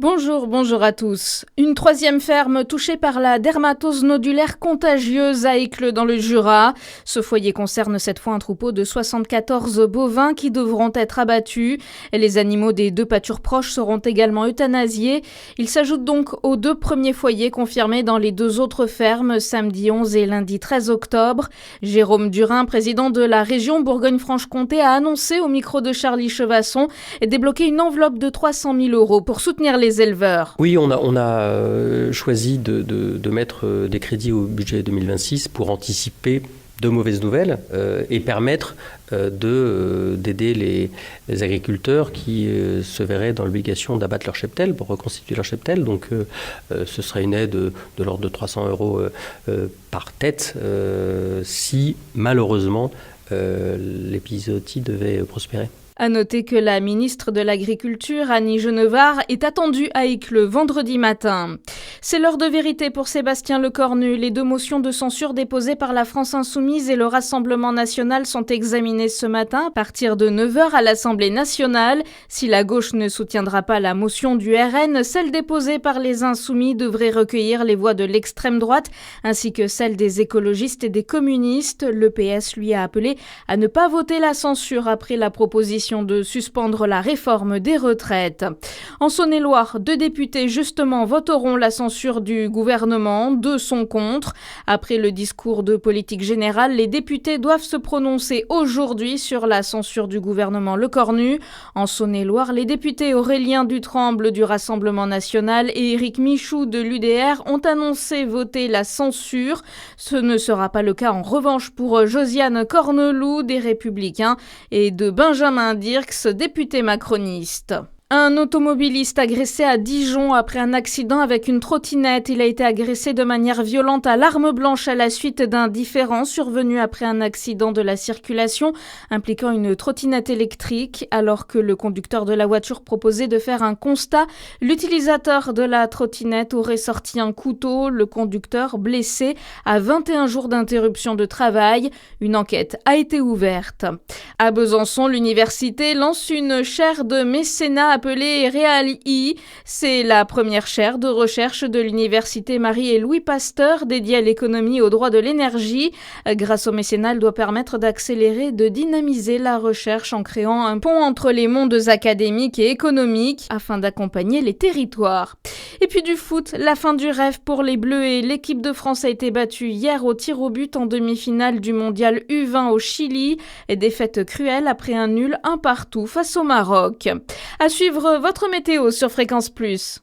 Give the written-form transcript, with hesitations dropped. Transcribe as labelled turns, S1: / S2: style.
S1: Bonjour à tous. Une troisième ferme touchée par la dermatose nodulaire contagieuse à Écleux dans le Jura. Ce foyer concerne cette fois un troupeau de 74 bovins qui devront être abattus. Et les animaux des deux pâtures proches seront également euthanasiés. Ils s'ajoutent donc aux deux premiers foyers confirmés dans les deux autres fermes samedi 11 et lundi 13 octobre. Jérôme Durin, président de la région Bourgogne-Franche-Comté, a annoncé au micro de Charlie Chevasson débloquer une enveloppe de 300 000 € pour soutenir les éleveurs.
S2: Oui, on a choisi de mettre des crédits au budget 2026 pour anticiper de mauvaises nouvelles et permettre d'aider les agriculteurs qui se verraient dans l'obligation d'abattre leur cheptel pour reconstituer leur cheptel. Donc ce serait une aide de l'ordre de 300 € par tête si malheureusement l'épizootie devait prospérer.
S1: À noter que la ministre de l'Agriculture, Annie Genevard, est attendue à Écleux vendredi matin. C'est l'heure de vérité pour Sébastien Lecornu. Les deux motions de censure déposées par la France Insoumise et le Rassemblement National sont examinées ce matin à partir de 9h à l'Assemblée nationale. Si la gauche ne soutiendra pas la motion du RN, celle déposée par les Insoumis devrait recueillir les voix de l'extrême droite ainsi que celles des écologistes et des communistes. Le PS lui a appelé à ne pas voter la censure après la proposition de suspendre la réforme des retraites. En Saône-et-Loire, 2 députés justement voteront la censure du gouvernement, 2 sont contre. Après le discours de politique générale, les députés doivent se prononcer aujourd'hui sur la censure du gouvernement Lecornu. En Saône-et-Loire, les députés Aurélien Dutremble du Rassemblement National et Éric Michoud de l'UDR ont annoncé voter la censure. Ce ne sera pas le cas en revanche pour Josiane Corneloup des Républicains et de Benjamin Dirks, député macroniste. Un automobiliste agressé à Dijon après un accident avec une trottinette. Il a été agressé de manière violente à l'arme blanche à la suite d'un différend survenu après un accident de la circulation impliquant une trottinette électrique. Alors que le conducteur de la voiture proposait de faire un constat, l'utilisateur de la trottinette aurait sorti un couteau. Le conducteur, blessé, a 21 jours d'interruption de travail. Une enquête a été ouverte. À Besançon, l'université lance une chaire de mécénat appelée REAL-I. C'est la première chaire de recherche de l'université Marie et Louis Pasteur dédiée à l'économie et au droit de l'énergie. Grâce au mécénat, elle doit permettre d'accélérer et de dynamiser la recherche en créant un pont entre les mondes académiques et économiques afin d'accompagner les territoires. Et puis du foot, la fin du rêve pour les Bleus et l'équipe de France a été battue hier au tir au but en demi-finale du mondial U20 au Chili. Et défaite cruelle après un nul 1-1 face au Maroc. À suivre votre météo sur Fréquence Plus.